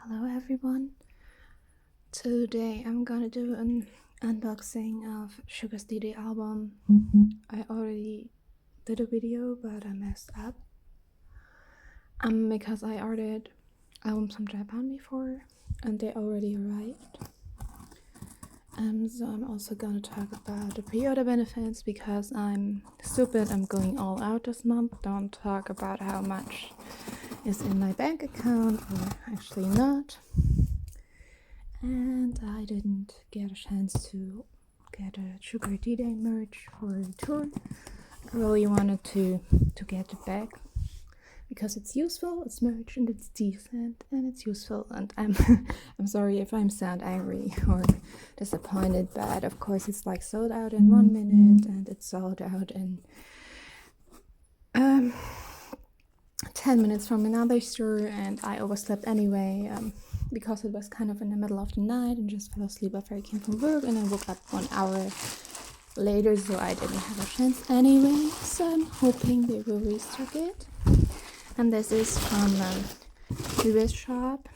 Hello everyone. Today I'm gonna do an unboxing of agustD album. I already did a video but I messed up because I ordered albums from Japan before and they already arrived. So I'm also gonna talk about the pre-order benefits because I'm stupid. I'm going all out this month. Don't talk about how much is in my bank account, or actually not. And I didn't get a chance to get a uncoordinated merch for the tour. I really wanted to get it back because it's useful, it's merch, and it's decent, and it's useful. And I'm sorry if I'm sound angry or disappointed, but of course it's like sold out in 1 minute, and it's sold out in 10 minutes from another store, and I overslept anyway because it was kind of in the middle of the night and just fell asleep after I came from work, and I woke up 1 hour later, so I didn't have a chance anyway. So I'm hoping they will restock it. And this is from the shop,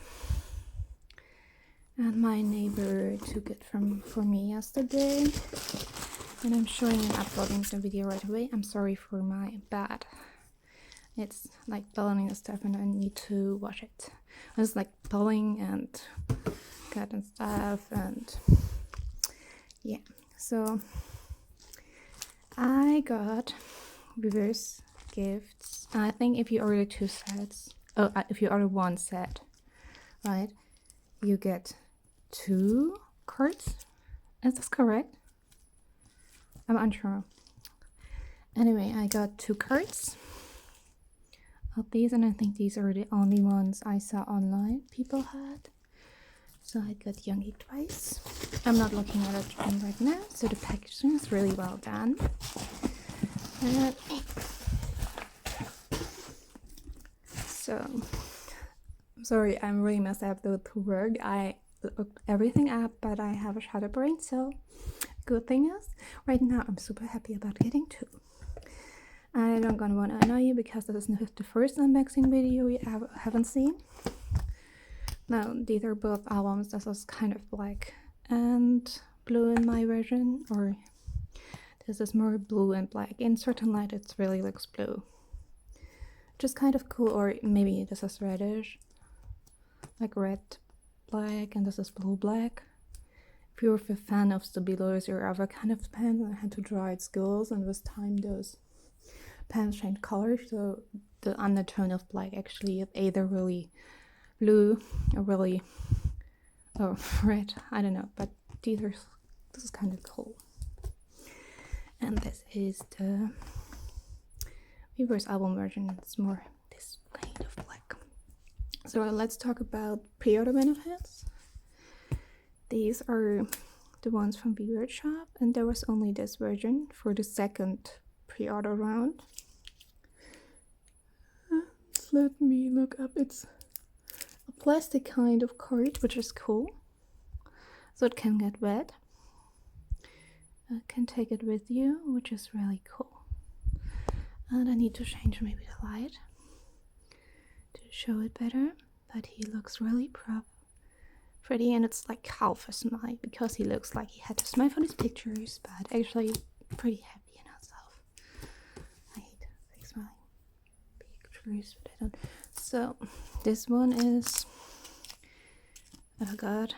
and my neighbor took it for me yesterday, and I'm showing and uploading the video right away. I'm sorry for my bad. It's like blowing and stuff, and I need to wash it. It's like blowing and cut and stuff, and yeah. So I got reverse gifts. I think if you order 2 sets, if you order 1 set, right, you get 2 cards. Is this correct? I'm unsure. Anyway, I got 2 cards of these, and I think these are the only ones I saw online people had. So I got Youngie twice. I'm not looking at it right now, so the packaging is really well done. So, sorry, I'm really messed up with work. I looked everything up, but I have a shadow brain, so good thing is, right now I'm super happy about getting 2. I don't gonna want to annoy you because this is the first unboxing video you haven't seen. Now, these are both albums. This is kind of black and blue in my version, or this is more blue and black. In certain light, it really looks blue. Just kind of cool, or maybe this is reddish, like red, black, and this is blue, black. If you're a fan of Stabilos or other kind of pens, I had to draw its skills, and with time those pens change color, so the undertone of black actually is either really blue or really red. I don't know, but this is kind of cool. And this is the reverse album version. It's more this kind of black. So let's talk about pre-order benefits. These are the ones from the shop, and there was only this version for the second pre-order round. Let me look up. It's a plastic kind of card, which is cool, so it can get wet. You can take it with you, which is really cool. And I need to change maybe the light to show it better, but he looks really pretty, and it's like half a smile because he looks like he had to smile for his pictures, but actually pretty happy in himself. I hate fake smiling pictures, but I don't. So this one is, oh god,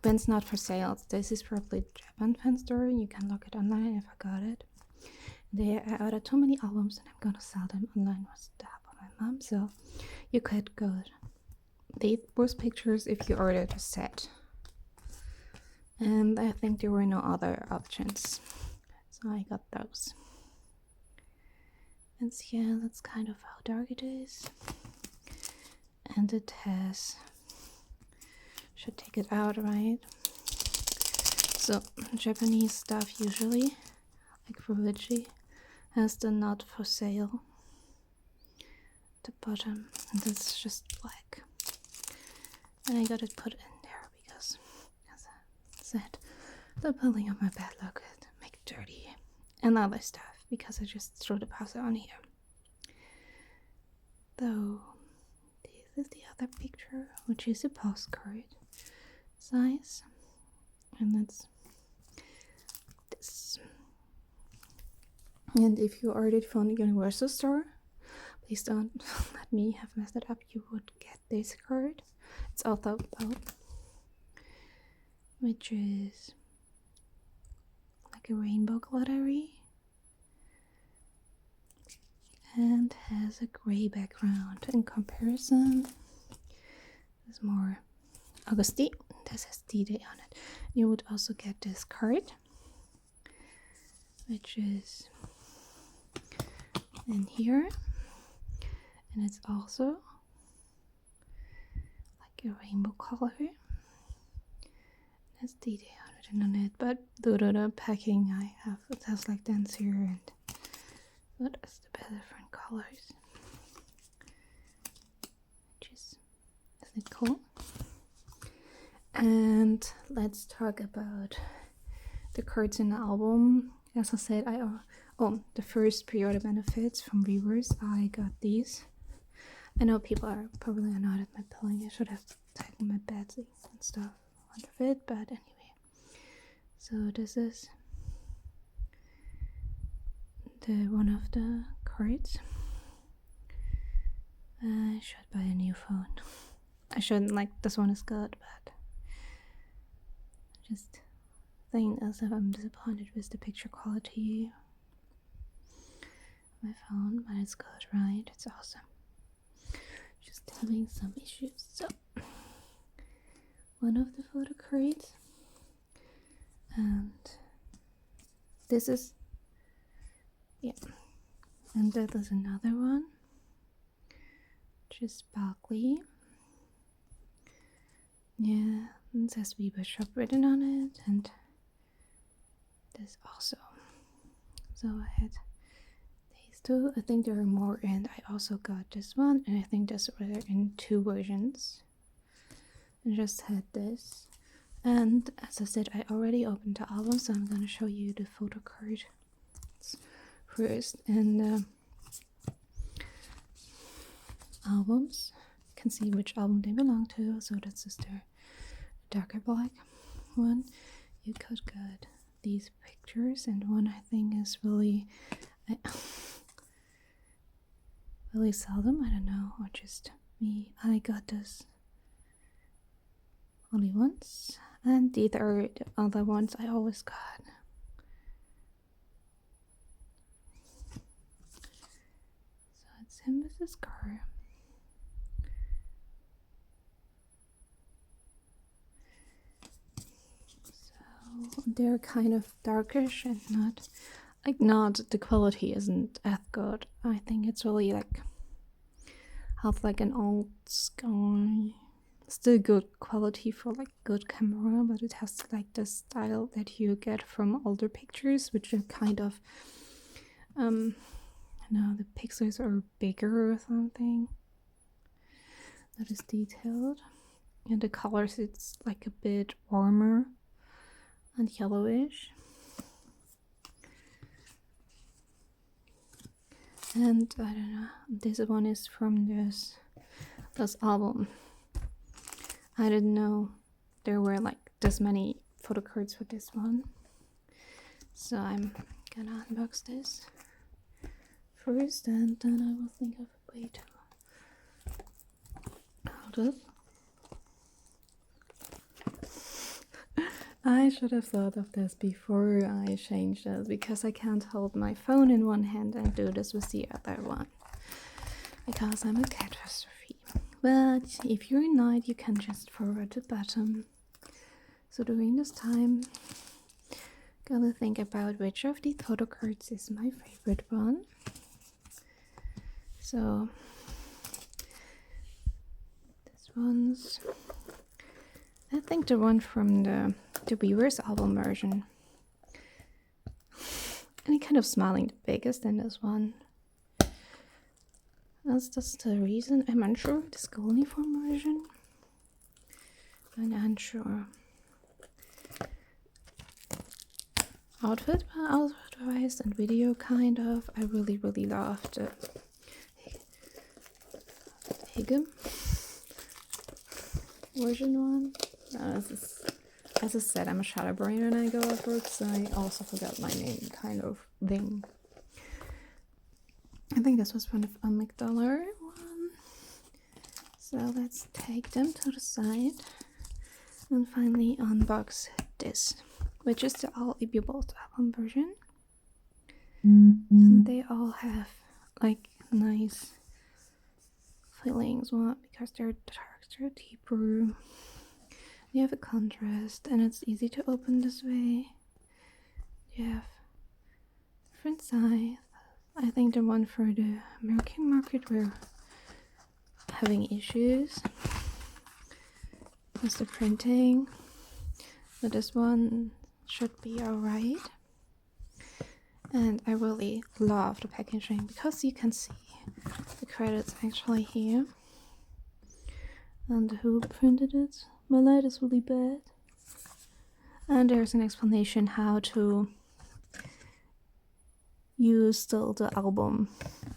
when's not for sale. This is probably the Japan fan store. You can look it online if I got it. I ordered too many albums, and I'm gonna sell them online with the help of my mom, so you could go those pictures if you ordered a set. And I think there were no other options, so I got those. And yeah, that's kind of how dark it is. And it has, should take it out, right? So Japanese stuff usually, like for Fuji, has the not for sale at the bottom, and that's just black. And I got it put in there because, as I said, the building of my bed look it make it dirty, and other stuff because I just threw the puzzle on here. Though this is the other picture which is a postcard size, and that's this. And if you ordered it from the Universal store, please don't let me have messed it up. You would get this card. It's all thought about, which is like a rainbow glittery and has a gray background. In comparison, there's more agustD. This has D-Day on it. You would also get this card, which is in here, and it's also like a rainbow color. There's D-Day on it, but due to the packing I have, it has like dents here and what is the different colors, which is, isn't it cool? And let's talk about the cards in the album. As I said, the first pre-order benefits from viewers. I got these. I know people are probably annoyed at my pilling. I should have taken my badsy and stuff under it, but anyway. So this is the one of the cards. I should buy a new phone. I shouldn't, like, this one is good, but just think as if I'm disappointed with the picture quality of my phone, but it's good, right? It's awesome. Just having some issues. So one of the photo cards, and this is, yeah, and that is another one, which is sparkly. Yeah, it says Weber Shop written on it, and this also. So I had these two. I think there are more, and I also got this one, and I think this were in 2 versions. I just had this, and as I said, I already opened the album, so I'm gonna show you the photo card first. And albums, you can see which album they belong to. So this is the darker black one. You could get these pictures, and one I think is really really seldom, I don't know, or just me. I got this only once, and these are the other ones I always got. So it's him with his car. So they're kind of darkish and not the quality isn't as good. I think it's really like have like an old sky, still good quality for like good camera, but it has like the style that you get from older pictures, which are kind of the pixels are bigger or something. That is detailed, and the colors, it's like a bit warmer and yellowish. And I don't know, this one is from this album. I didn't know there were like this many photo cards for this one, so I'm gonna unbox this first, and then I will think of a way to hold it. I should have thought of this before I changed this, because I can't hold my phone in one hand and do this with the other one, because I'm a catastrophe. But if you're annoyed, you can just forward the button. So during this time, gotta think about which of the photo cards is my favorite one. So this one's, I think the one from the Weavers album version. And he kind of smiling the biggest in this one. That's just the reason. I'm unsure. The school uniform version. I'm unsure. Outfit-wise and video kind of. I really loved the hehe. version one. As I said, I'm a shadowbrain when I go at work, so I also forgot my name kind of thing. I think this was one of amygdala one. So let's take them to the side and finally unbox this, which is the All Ibibolt album version. And they all have like nice feelings, well, because they're dark, they're deeper. You have a contrast, and it's easy to open this way. You have different size. I think the one for the American market were having issues with the printing, but this one should be alright. And I really love the packaging because you can see the credits actually here and who printed it. My light is really bad. And there's an explanation how to use the album.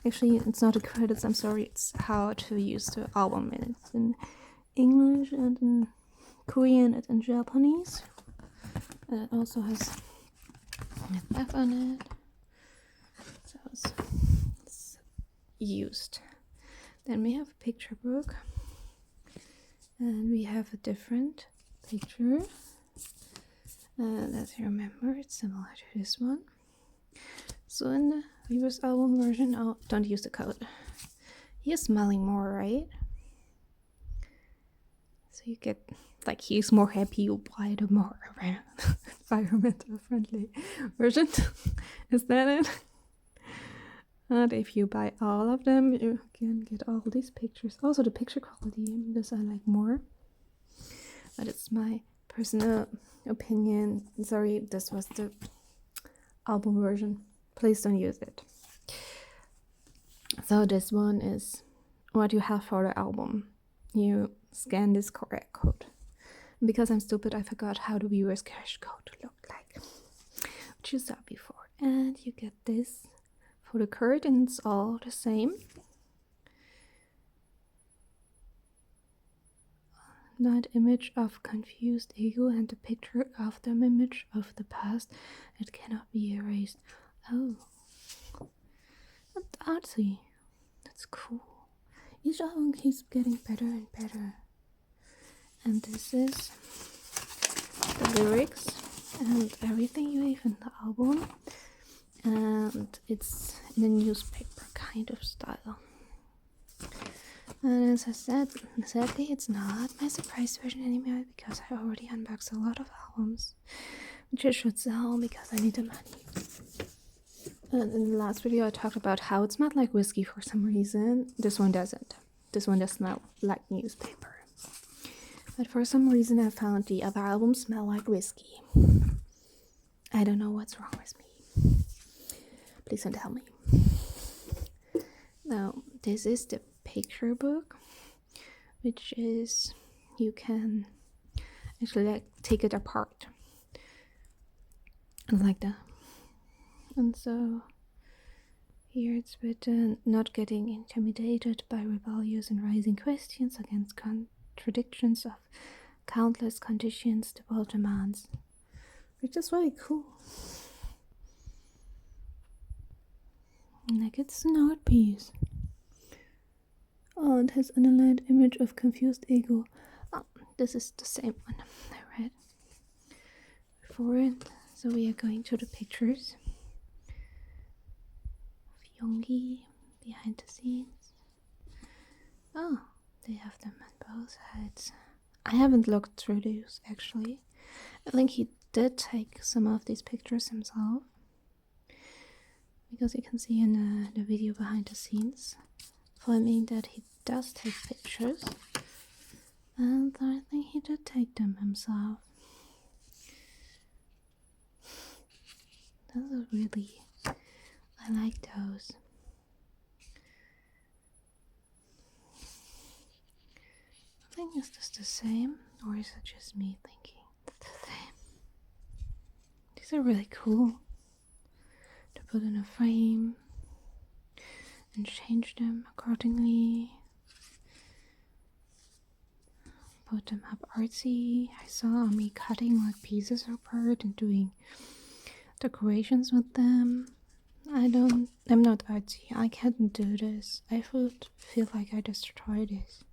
Actually, it's not the credits, I'm sorry, it's how to use the album. And it's in English and in Korean and in Japanese. And it also has an F on it. So it's used. Then we have a picture book. And we have a different picture. And as you remember, it's similar to this one. So in the Weaver's album version, oh, don't use the code. He's smiling more, right? So you get, like, he's more happy you buy the more environmental friendly version. Is that it? And if you buy all of them, you can get all these pictures. Also the picture quality, this I like more. But it's my personal opinion. Sorry, this was the album version. Please don't use it. So this one is what you have for the album. You scan this QR code. Because I'm stupid, I forgot how the viewer's cash code looked like, which you saw before. And you get this photocard, and it's all the same. That image of confused ego and the picture of the image of the past that cannot be erased. Oh, that's artsy. That's cool. Each album keeps getting better and better. And this is the lyrics and everything you have in the album. And it's in a newspaper kind of style. And as I said, sadly it's not my surprise version anymore because I already unboxed a lot of albums, which I should sell because I need the money. And in the last video I talked about how it smelled like whiskey for some reason. This one doesn't. This one does smell like newspaper. But for some reason I found the other albums smell like whiskey. I don't know what's wrong with me. Please don't tell me. Now, this is the picture book, which is, you can actually like take it apart. Like that. And so, here it's written, not getting intimidated by rebellious and rising questions against contradictions of countless conditions the world demands. Which is really cool. Like, it's an art piece. Oh, it has an aligned image of confused ego. Oh, this is the same one I read before it. So we are going to the pictures of Yoongi behind the scenes. Oh, they have them on both sides. I haven't looked through these actually. I think he did take some of these pictures himself, because you can see in the video behind the scenes filming that he does take pictures, and I think he did take them himself. Those are really, I like those. I think is this the same, or is it just me thinking it's the same? These are really cool to put in a frame and change them accordingly. put them up artsy. I saw me cutting like pieces apart and doing decorations with them. I'm not artsy. I can't do this. I would feel like I destroy this.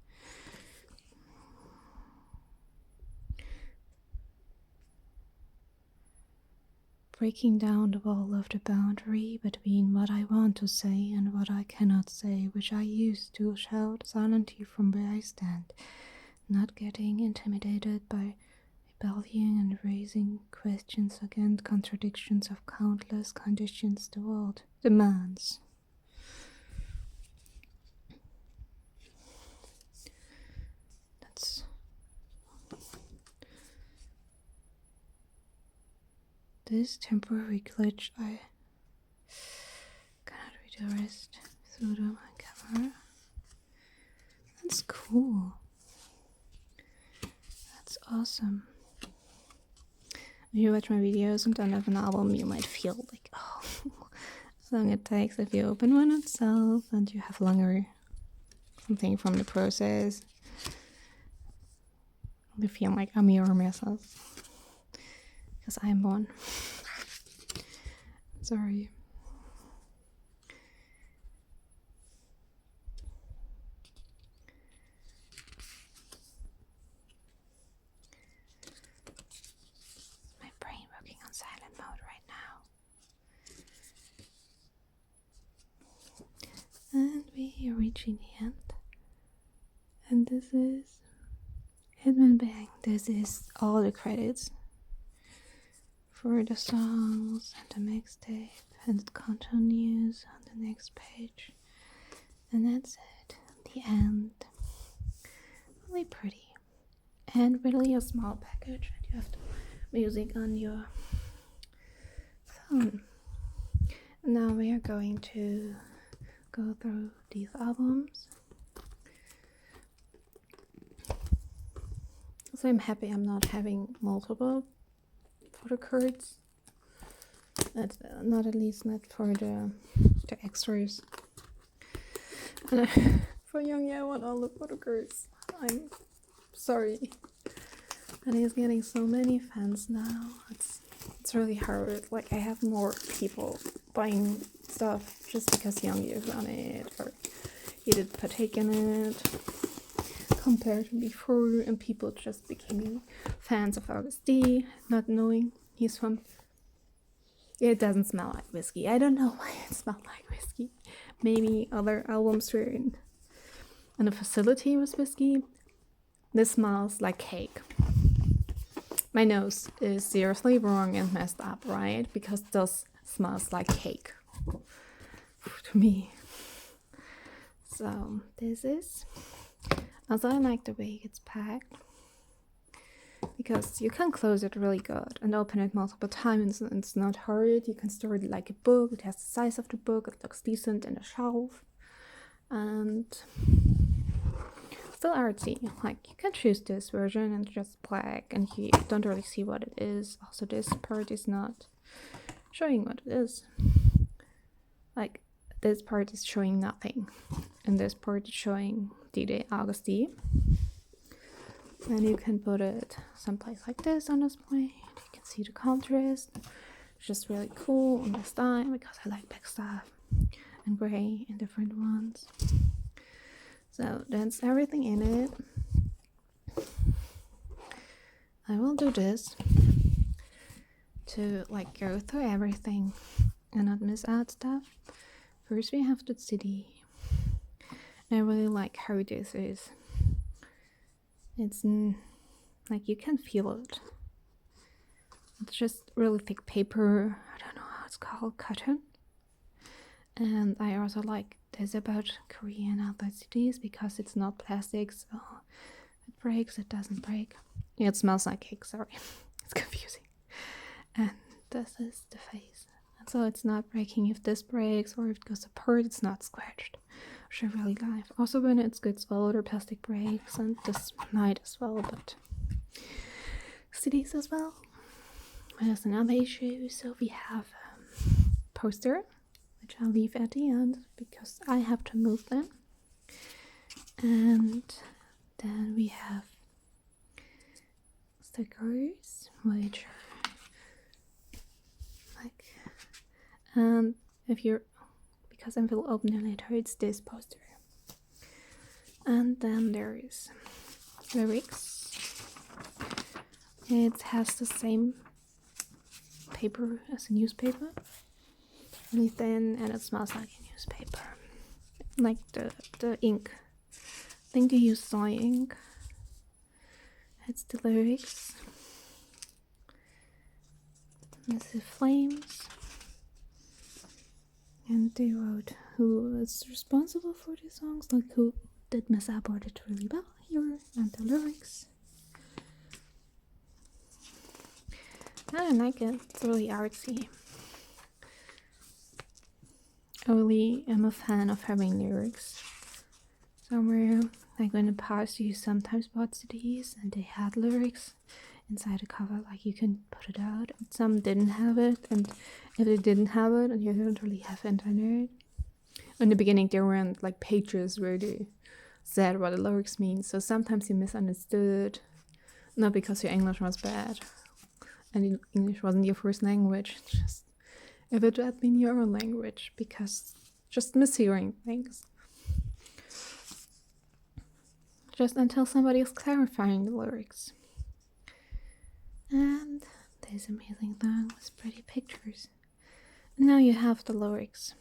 Breaking down the wall of the boundary between what I want to say and what I cannot say, which I use to shout silently from where I stand, not getting intimidated by rebellion and raising questions against contradictions of countless conditions the world demands. That's this temporary glitch. I cannot read the rest through the camera. That's cool. That's awesome. If you watch my videos and don't have an album, you might feel like, oh, how long it takes if you open one itself and you have longer something from the process. I feel like I mirror myself. Because I'm one. Sorry. My brain working on silent mode right now. And we are reaching the end. And this is Hitman Bang. This is all the credits for the songs and the mixtape, and it continues on the next page. And that's it. The end. Really pretty. And really a small package. And you have the music on your phone. Now we are going to go through these albums. So I'm happy I'm not having multiple photocards. That's not, at least not for the extras. And for Young, I want all the photocards. I'm sorry. And he's getting so many fans now. It's really hard. Like, I have more people buying stuff just because Young is on it, or he did partake in it, compared to before, and people just became fans of agustD, not knowing he's from. It doesn't smell like whiskey. I don't know why it smelled like whiskey. Maybe other albums were in a facility with whiskey. This smells like cake. My nose is seriously wrong and messed up, right? Because this smells like cake to me. So this is. Also, I like the way it's packed, because you can close it really good and open it multiple times, and it's not hard. You can store it like a book. It has the size of the book. It looks decent in a shelf, and still artsy. Like, you can choose this version and just black, and you don't really see what it is. Also, this part is not showing what it is. Like, this part is showing nothing, and this part is showing D-Day agustD. And you can put it someplace like this on this point. You can see the contrast. It's just really cool on this time, because I like black stuff and gray and different ones. So that's everything in it. I will do this to like go through everything and not miss out stuff. First we have the CD. I really like how this is. It's like, you can feel it. It's just really thick paper. I don't know how it's called, cotton. And I also like this about Korean outlet CDs, because it's not plastic, so it breaks, it doesn't break. Yeah, it smells like cake, sorry. It's confusing. And this is the face. And so it's not breaking. If this breaks or if it goes apart, it's not scratched. Which I really like. Also, when it's good swallowed or plastic breaks, and this might as well, but CDs as well. There's another issue. So we have a poster, which I'll leave at the end because I have to move them. And then we have stickers, which are like, and if you're, because I will open it later, it's this poster. And then there is lyrics. It has the same paper as a newspaper, really thin, and it smells like a newspaper, like the ink. I think you use soy ink. It's the lyrics. There's the flames, and they wrote who is responsible for the songs, like who did mess up or did really well here, and the lyrics. I like it. It's really artsy. I really am a fan of having lyrics somewhere. Like in the past, you sometimes bought CDs and they had lyrics inside the cover, like you can put it out. Some didn't have it, and if they didn't have it and you don't really have internet, in the beginning there weren't like pages where they said what the lyrics mean, so sometimes you misunderstood, not because your English was bad and English wasn't your first language, just if it had been your own language, because just mishearing things. Just until somebody is clarifying the lyrics. And this amazing thing with pretty pictures. And now you have the lyrics.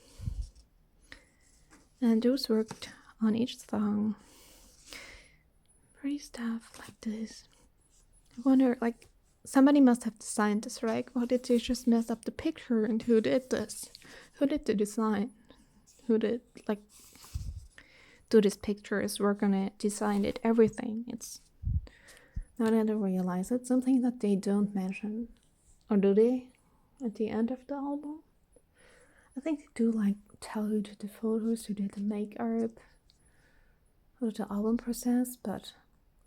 And those worked on each song. Pretty stuff like this. I wonder, like, somebody must have designed this, right? Or did they just mess up the picture? And who did this? Who did the design? Who did, like, do these pictures, work on it, design it, everything? It's, now that I realize it's something that they don't mention. Or do they? At the end of the album? I think they do, like, tell you the photos, who did the makeup, who did the album process, but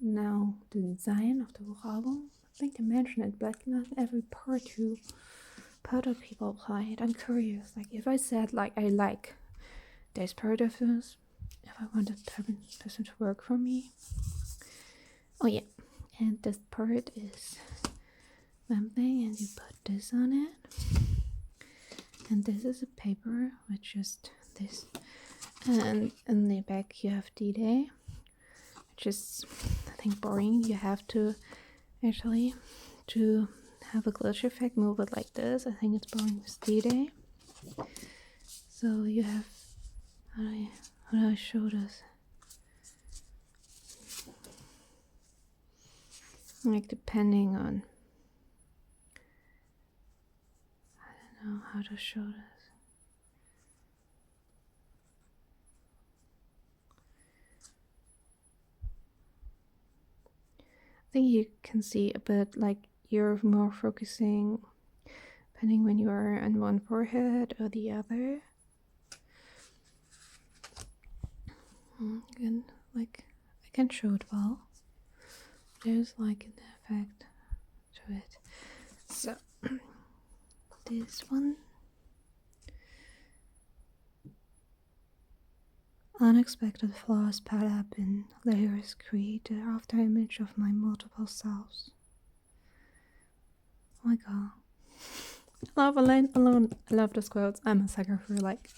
now the design of the whole album, I think they mention it, but not every part who other people applied. I'm curious, like if I said like I like this part of this, if I want that person to work for me. Oh yeah, and this part is one thing, and you put this on it, and this is a paper with just this, and in the back you have D-Day, which is I think boring. You have to actually, to have a glitch effect, move it like this. I think it's boring with D-Day. So you have, how do I show this? Like depending on, I don't know how to show this. I think you can see a bit like you're more focusing depending when you are on one forehead or the other. And like I can show it well. There's like an effect to it. So this one. Unexpected flaws pad up in layers create the after image of my multiple selves. Oh my god. I love those quotes. I'm a sucker for like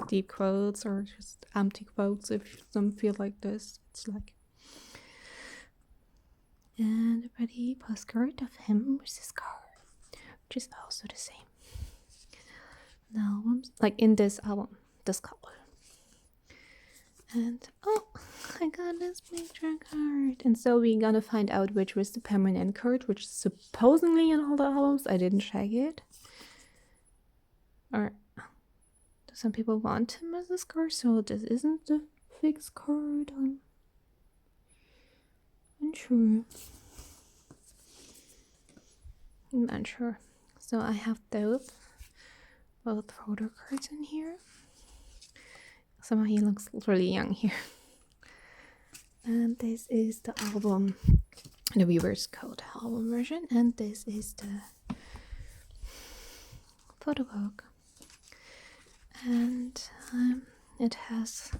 deep quotes or just empty quotes. If some feel like this, it's like. And a pretty postcard of him with his car, which is also the same. The albums, like in this album, this color. And oh, I got this picture card. And so we're gonna find out which was the permanent card, which is supposedly in all the albums. I didn't check it. Or do some people want him as this card? So this isn't the fixed card. I'm unsure. I'm unsure. So I have both photo cards in here. Somehow he looks really young here. And this is the album, the Weaver's Code album version, and this is the photo book. And it has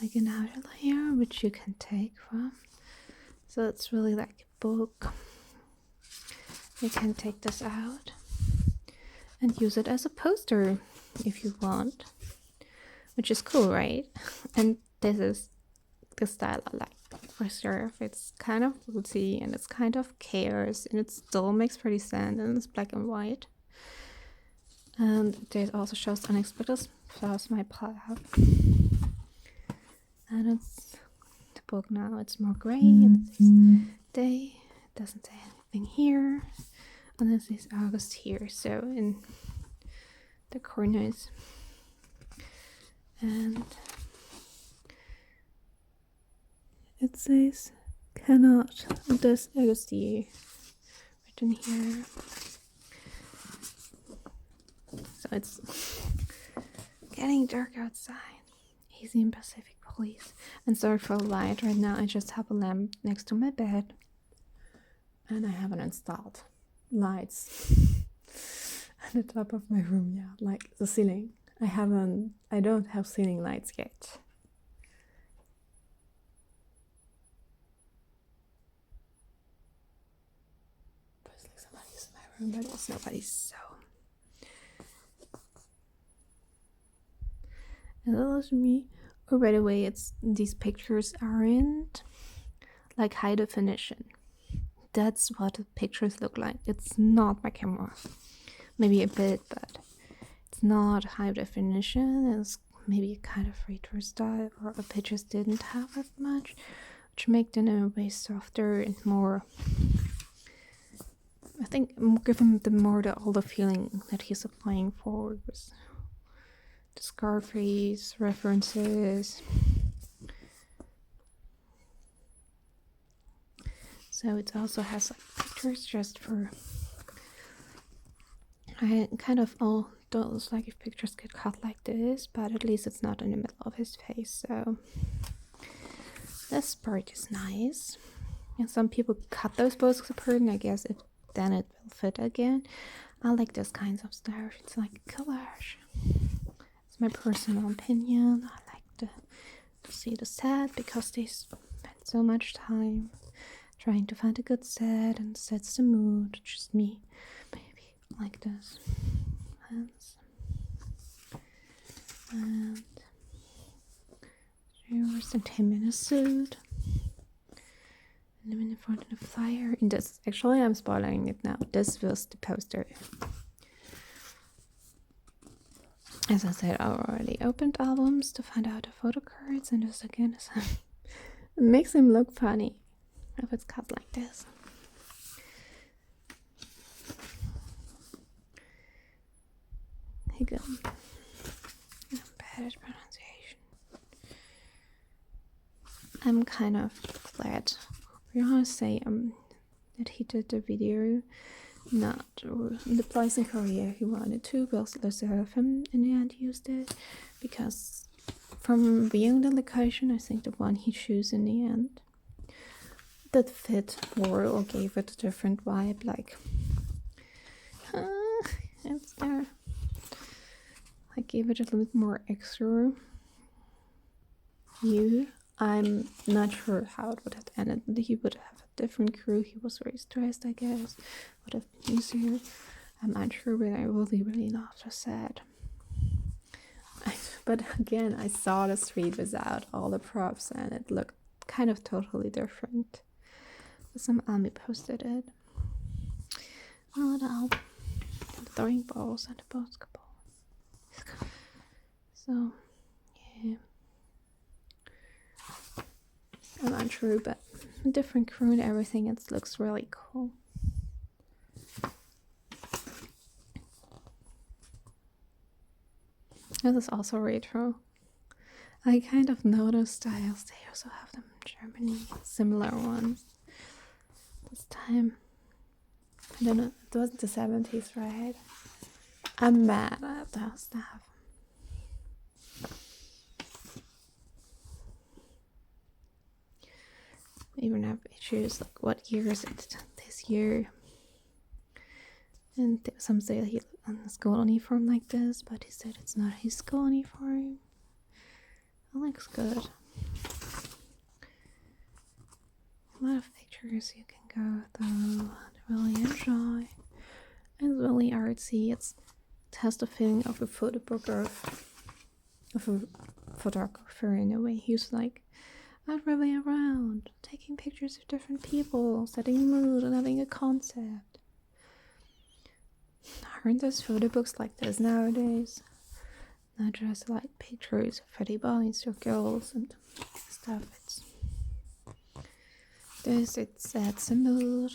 like an outer layer which you can take from. So it's really like a book You can take this out and use it as a poster if you want, which is cool, right? And this is the style I like. Reserve. It's kind of rootsy and it's kind of chaos, and it still makes pretty sense, and it's black and white. And it also shows unexpected flowers might pop up. And it's the book now. It's more gray. It says day. It doesn't say anything here. And this is August here. So in the corners. And it says cannot. This agustD written here. So it's getting dark outside. Easy in Pacific Police. And sorry for the light right now. I just have a lamp next to my bed. And I haven't installed lights at the top of my room yet. Like the ceiling. I don't have ceiling lights yet. Somebody's in my room, but it's nobody, so. And that was me. Oh, by the way, it's these pictures aren't like high definition. That's what the pictures look like. It's not my camera. Maybe a bit, but it's not high definition. It's maybe a kind of retro style, or the pictures didn't have that much, which make them in a way softer and more. I think giving them more the older feeling that he's applying for was the Scarface references. So it also has like pictures just for. I kind of all don't like if pictures get cut like this, but at least it's not in the middle of his face. So this part is nice. And some people cut those books apart, and I guess then it will fit again. I like this kinds of stuff. It's like collage. It's my personal opinion. I like to see the set because they spend so much time trying to find a good set and sets the mood. Just me, maybe like this. And here's him in a suit. In front of the flyer. In this, actually, I'm spoiling it now. This was the poster. As I said, I already opened albums to find out the photo cards, and this again is it makes him look funny if it's cut like this. Here you go. Bad pronunciation. I'm kind of glad. I want to say that he did the video not the place in Korea he wanted to, but reserve him in the end used it, because from viewing the location, I think the one he chose in the end that fit more or gave it a different vibe, like it's there. I gave it a little bit more extra view. I'm not sure how it would have ended. He would have a different crew. He was very stressed, I guess. Would have been easier. I'm unsure, but I really, really loved the set. But again, I saw the street without all the props, and it looked kind of totally different. Some army posted it. Well, the album, the throwing balls, and the basketball. So, yeah. I'm not sure, but a different crew and everything, it looks really cool. This is also retro. I kind of know those styles. They also have them in Germany, similar ones. This time, I don't know, it wasn't the 70s, right? I'm mad at that stuff. I even have issues like what year is it this year, and some say he on the school uniform like this, but he said it's not his school uniform. It looks good. A lot of pictures you can go through. really enjoy. It's really artsy. It has the feeling of a photo book of a photographer in a way. He's like out really around, taking pictures of different people, setting a mood and having a concept. Aren't those photo books like this nowadays? Not just like pictures of pretty boys or girls and stuff. It sets a mood,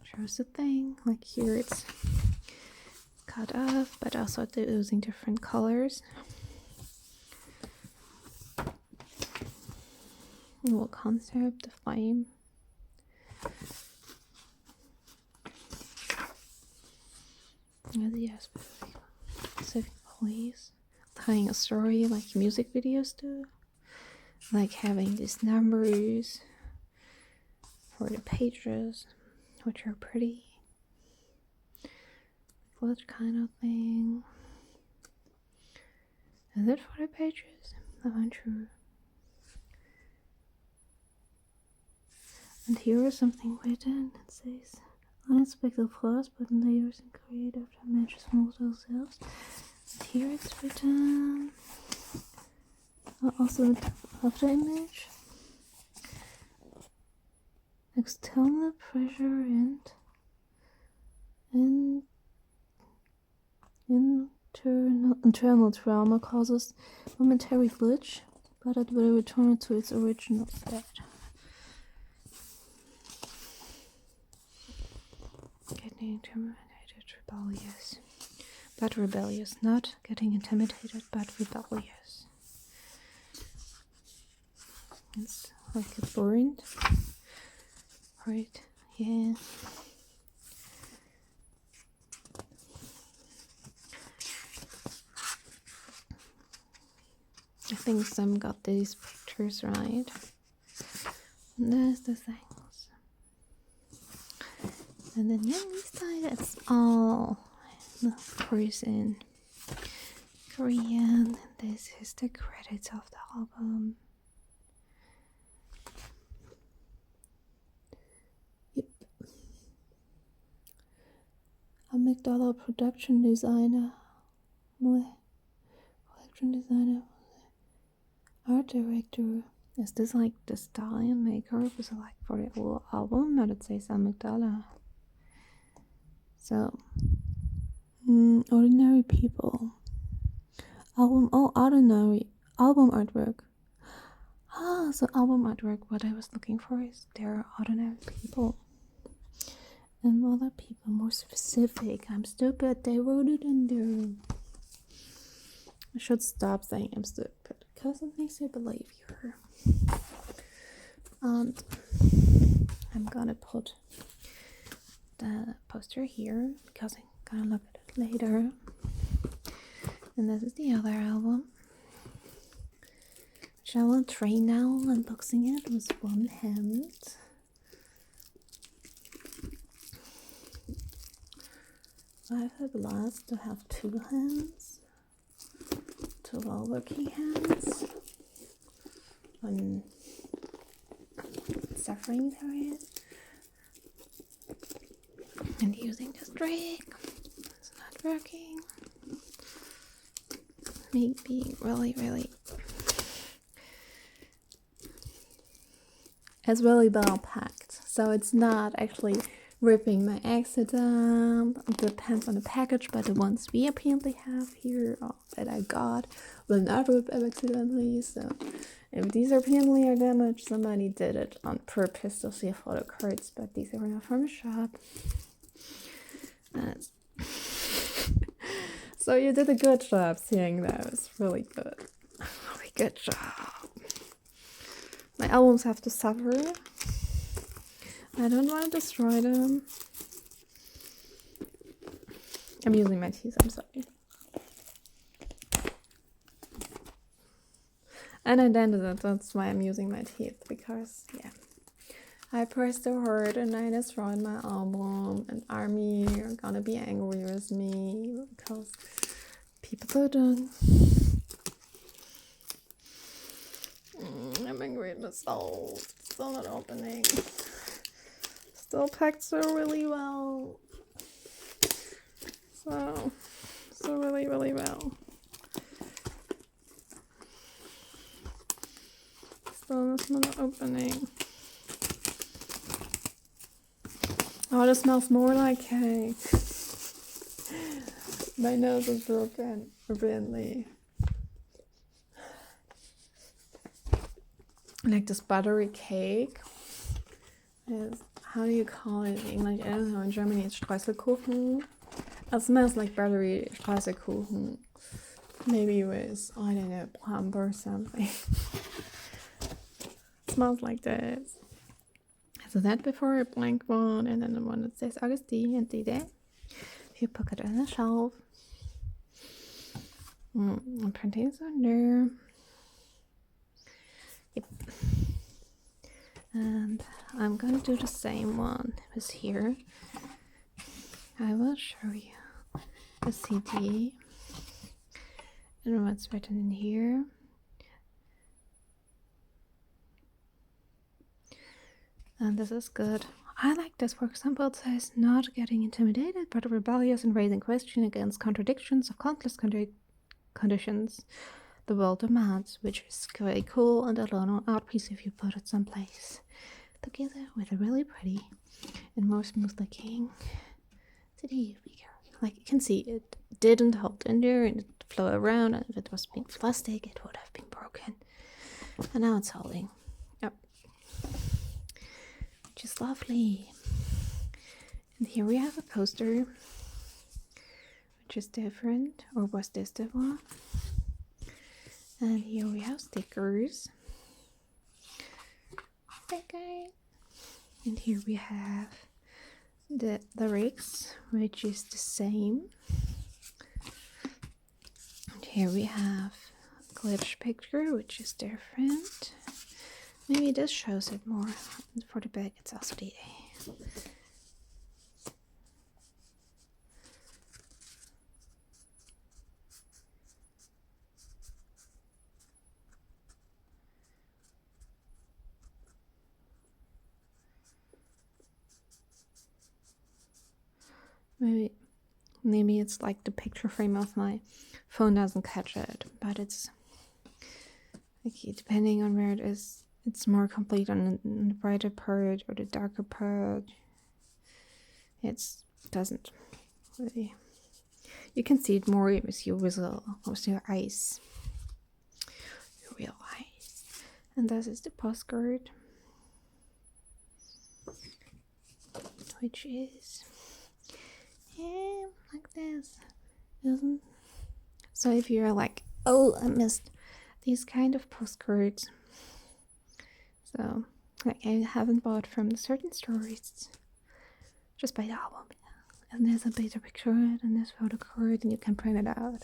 shows a thing. Like here it's cut off, but also using different colors. A little concept, the flame. Yes, specific police. Telling a story like music videos do. Like having these numbers for the pages, which are pretty. That kind of thing. Is it for the pages? I'm not sure. And here is something written. It says, unexpected flaws, but layers and create after matches most ourselves. And here it's written. Also after image. External pressure and internal trauma causes momentary glitch, but it will return to its original state. Getting intimidated, rebellious. But rebellious. Not getting intimidated, but rebellious. It's like a burned. Right, yeah. I think some got these pictures right. And there's the things. And then on this side, it's all, of course, in Korean. And this is the credits of the album. Yep. Amygdala production designer. Production designer. Art director. Is this like the style and makeup? Is it like for the whole album? But it says Amygdala. So, ordinary people. Ordinary album artwork. So album artwork. What I was looking for is there are ordinary people. And other people more specific. I'm stupid. They wrote it in there. I should stop saying I'm stupid because it makes you believe you. And I'm gonna put the poster here because I'm gonna look at it later. And this is the other album, which I will try now, unboxing it with one hand. I have a blast to have two hands. Two well-working hands on suffering through it and using this trick. It's not working. Me being really it's really well packed, so it's not actually ripping my accident. It depends on the package, but the ones we apparently have here that I got will not rip accidentally. So if these apparently are damaged, somebody did it on purpose to see photo cards, but these are not from a shop. So you did a good job seeing those. Really good. Really good job. My albums have to suffer. I don't want to destroy them. I'm using my teeth, I'm sorry. And I dented it, that's why I'm using my teeth, because, yeah. I pressed so hard and I destroyed my album, and ARMY are gonna be angry with me, because people are done. I'm angry at myself. Still not opening. Still packed so really well. So really, really well. Still a small opening. Oh, this smells more like cake. My nose is broken, really. Like this buttery cake. How do you call it in English? I don't know. In Germany, it's Streuselkuchen. It smells like buttery Streuselkuchen. Maybe with, I don't know, plum or something. It smells like this. So that before a blank one, and then the one that says agustD, and see that? If you put it on the shelf. And printing is under. Yep. And I'm gonna do the same one as here. I will show you the CD and what's written in here. And this is good. I like this. For example, it says not getting intimidated, but rebellious and raising question against contradictions of countless conditions the world demands, which is very cool and a little art piece if you put it someplace together with a really pretty and more smooth looking CD figure. Like you can see, it didn't hold in there and it flew around, and if it was being plastic, it would have been broken. And now it's holding. Yep. Which is lovely. And here we have a poster, which is different, or was this the one? And here we have stickers. And here we have the lyrics, which is the same. And here we have a glitch picture, which is different. Maybe this shows it more. And for the back, it's agustD. Maybe it's like the picture frame of my phone doesn't catch it, but it's like depending on where it is, it's more complete on the brighter part or the darker part. It doesn't really. You can see it more with your eyes, your real eyes. And this is the postcard, which is like this. So if you're like, oh, I missed these kind of postcards, so like I haven't bought from certain stores, just buy the album. And there's a beta picture and there's photo card, and you can print it out.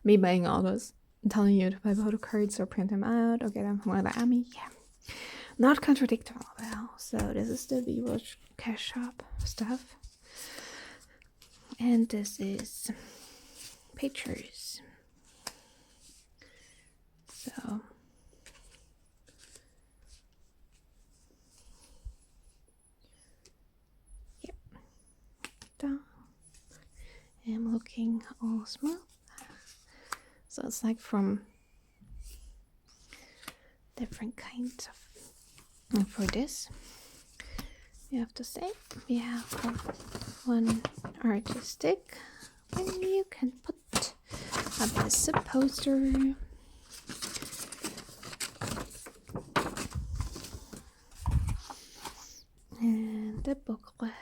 Me buying all those, telling you to buy photo cards or print them out or get them from the Ami. Yeah, not contradictory. Well, so this is the VWatch cash shop stuff. And this is pictures. So yep. Down. I'm looking all smooth. So it's like from different kinds of. And for this, you have to say we have one artistic, and you can put a basic poster. And the booklet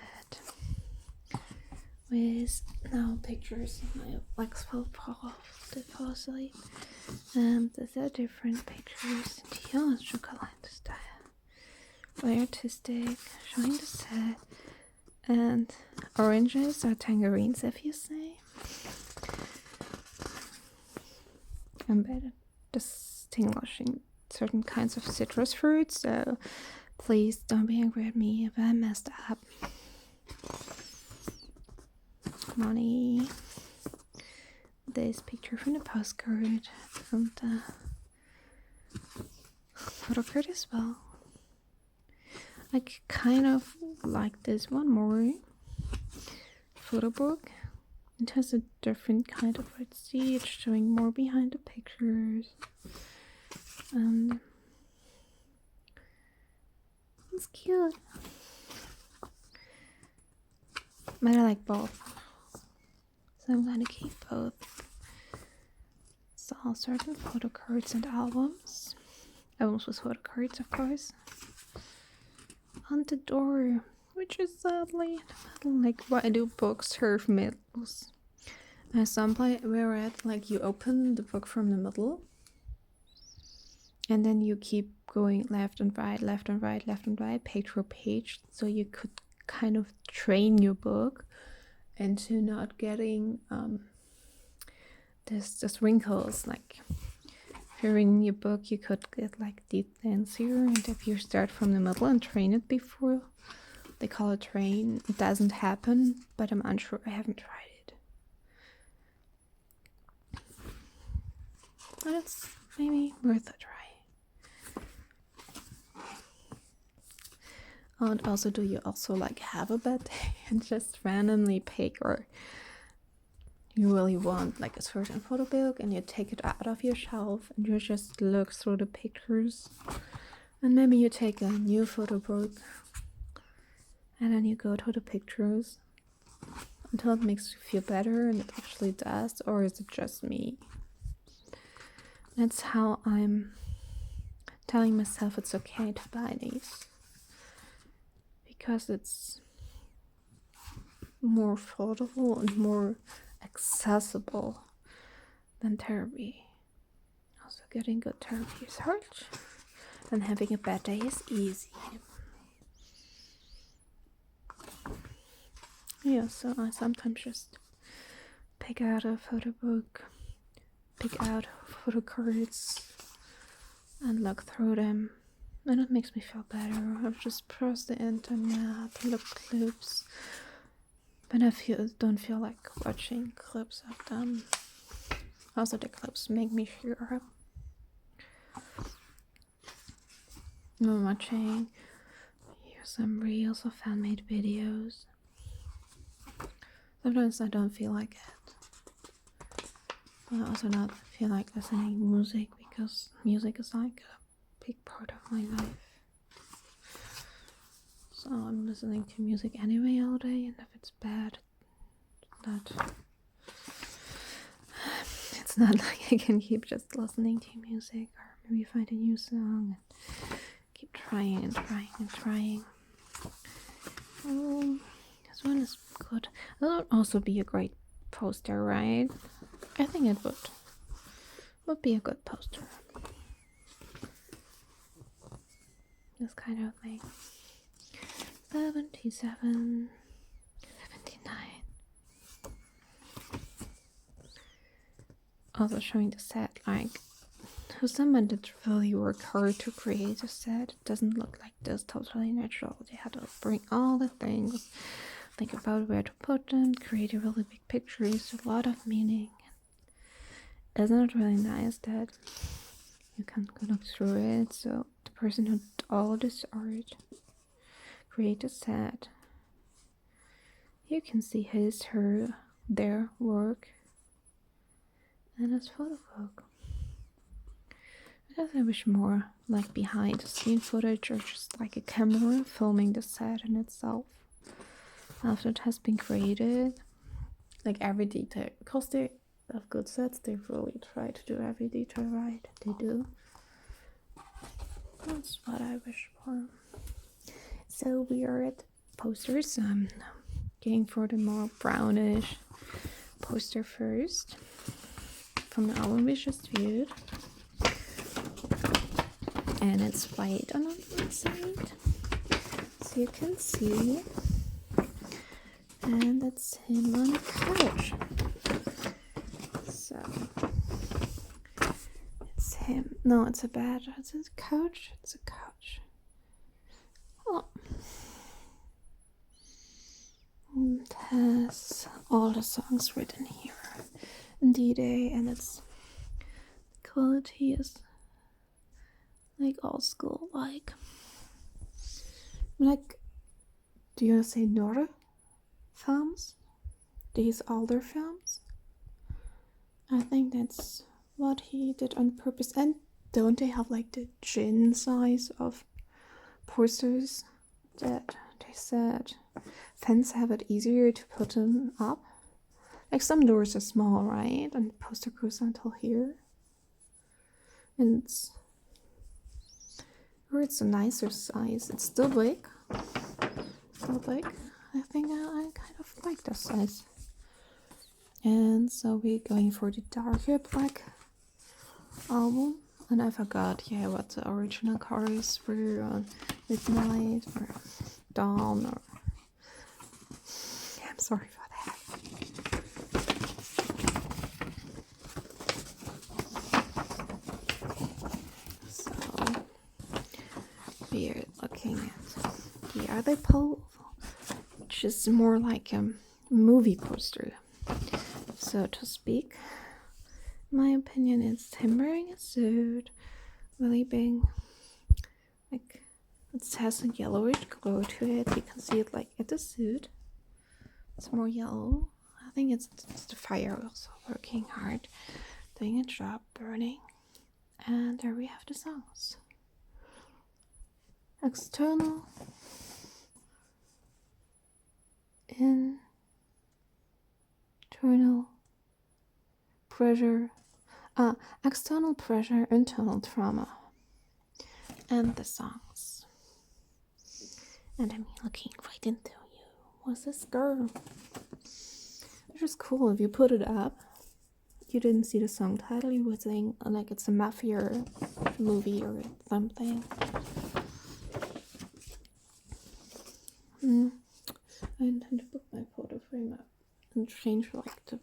with now pictures of my wax will fall off the fossil. And these are different pictures. Yeah, chocolate style. Very artistic, showing the set. And oranges or tangerines, if you say. And better distinguishing certain kinds of citrus fruits, so please don't be angry at me if I messed up. Money. This picture from the postcard, from the photo card as well. like kind of like this one more photo book. It has a different kind of art. See, it's showing more behind the pictures, and it's cute. But I like both, so I'm gonna keep both. So I'll start with photo cards and albums. Albums with photo cards, of course. On the door, which is sadly like why do books serve middles? Someplace where like you open the book from the middle, and then you keep going left and right, left and right, left and right, page for page, so you could kind of train your book into not getting this wrinkles. Like if you're reading your book, you could get like these things here, and if you start from the middle and train it before they call it train, it doesn't happen, but I'm unsure. I haven't tried it, but it's maybe worth a try. And also, do you also like have a bad day and just randomly pick, or you really want like a certain photo book and you take it out of your shelf and you just look through the pictures, and maybe you take a new photo book and then you go to the pictures until it makes you feel better, and it actually does, or is it just me? That's how I'm telling myself it's okay to buy these, because it's more affordable and more accessible than therapy. Also, getting good therapy is hard, and having a bad day is easy. Yeah, so I sometimes just pick out a photo book, pick out photo cards, and look through them, and it makes me feel better. I just browse the internet, look clips, but I don't feel like watching clips of them. Also, the clips make me cheer up. I'm watching some reels of fan-made videos. Sometimes I don't feel like it, but I also not feel like listening to music, because music is like a big part of my life. So I'm listening to music anyway all day, and if it's bad, it's not like I can keep just listening to music, or maybe find a new song and keep trying and trying and trying. This one is good. That would also be a great poster, right? I think it would be a good poster. This kind of like 77, 79. Also showing the set, like, for someone that really worked hard to create a set, it doesn't look like this totally natural. They had to bring all the things, think about where to put them, create a really big picture, use a lot of meaning. Isn't it really nice that you can look through it? So the person who did all this art, create a set, you can see his, her, their work, and his photo book. I wish more like behind the scene footage, or just like a camera filming the set in itself after it has been created, like every detail, because they have good sets, they really try to do every detail right. They do. That's what I wish for. So we are at posters. I'm going for the more brownish poster first from the album we just viewed. And it's white on one side, so you can see, and that's him on a couch. So it's him. No, it's a bed. It's a couch. It's a couch. Oh, it has all the songs written here in D-Day, and its quality is like old school, like Like, do you say noir films? These older films? I think that's what he did on purpose. And don't they have like the chin size of posters that they said fans have it easier to put them up? Like some doors are small, right? And the poster goes until here. And it's a nicer size. It's still big. I think I kind of like this size. And so we're going for the darker black album. And I forgot, what the original colors were on Midnight or Dawn or... I'm sorry for that. So, we're looking at the other pole, which is more like a movie poster, so to speak. My opinion is him wearing a suit, really big, like it has a yellowish glow to it. You can see it like at the suit. It's more yellow. I think it's the fire also working hard, doing a job, burning. And there we have the songs. External, internal pressure, external pressure, internal trauma, and the songs. And I'm looking right into you. What's this girl? Which is cool. If you put it up, you didn't see the song title, you would think like it's a mafia movie or something. I intend to put my photo frame up and change like the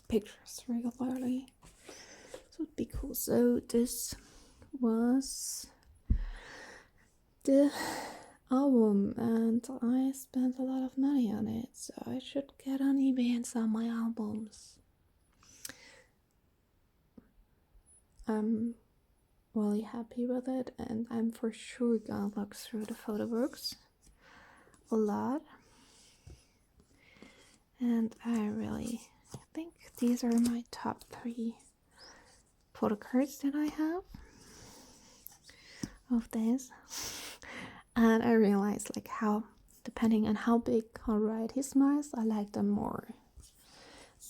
pictures regularly, so it'd be cool. So this was the album and I spent a lot of money on it, so I should get on eBay and sell my albums. I'm really happy with it, and I'm for sure gonna look through the photo books a lot. And I really think these are my top 3 photo cards that I have of this. And I realized like how, depending on how big, how wide he smiles, I like them more.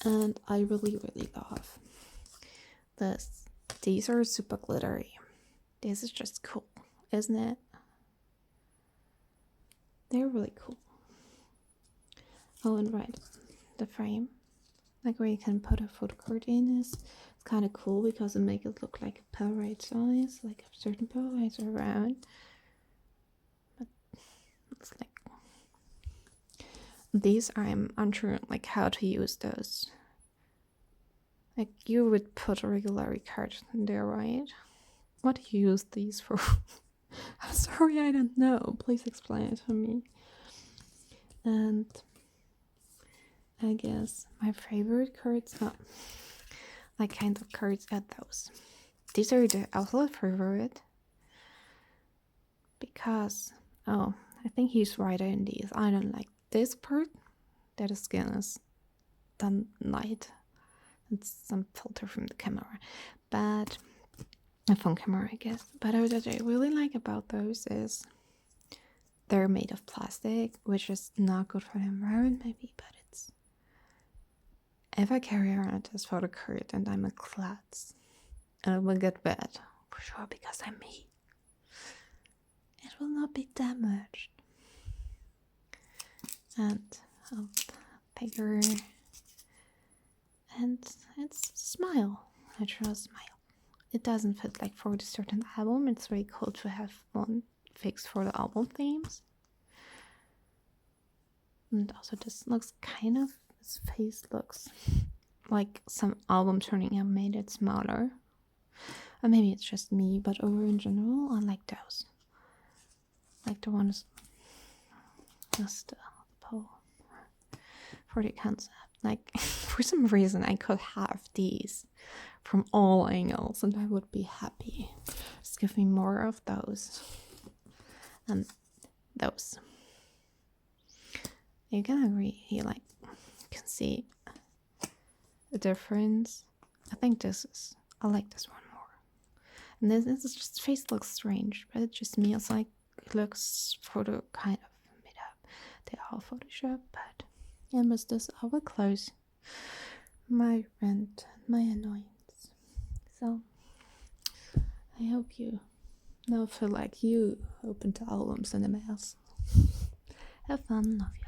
And I really love this. These are super glittery. This is just cool, isn't it? They're really cool. Oh, and right, the frame, like where you can put a photo card in, is kind of cool because it makes it look like a Polaroid size, like certain Polaroids are round. But it's like these, I'm unsure like how to use those. Like you would put a regular card in there, right? What do you use these for? I'm sorry, I don't know. Please explain it to me. And I guess my favorite cards are like kind of cards are those. These are the also favorite because I think he's right in these. I don't like this part that the skin is done light. It's some filter from the camera, but a phone camera, I guess. But what I really like about those is they're made of plastic, which is not good for the environment, maybe, but it's. If I carry around this photo card and I'm a klutz, and it will get wet, for sure, because I'm me, it will not be damaged. And I'll take her, and it's a smile, natural smile. It doesn't fit like for the certain album. It's very cool to have one fixed for the album themes. And also this looks kind of, his face looks like some album turning out made it smaller. Or maybe it's just me, but over in general, I like those. Like the ones just the pole for the concept. Like for some reason I could have these from all angles and I would be happy. Just give me more of those. And those. You can agree here, like, you can see the difference. I think I like this one more. And this is just, face looks strange, but it's just me. It's like, it looks kind of made up. They are Photoshop, but yeah, with this, I will close my rant, my annoyance. So, I hope you now feel like you opened albums in a mess. Have fun, love you.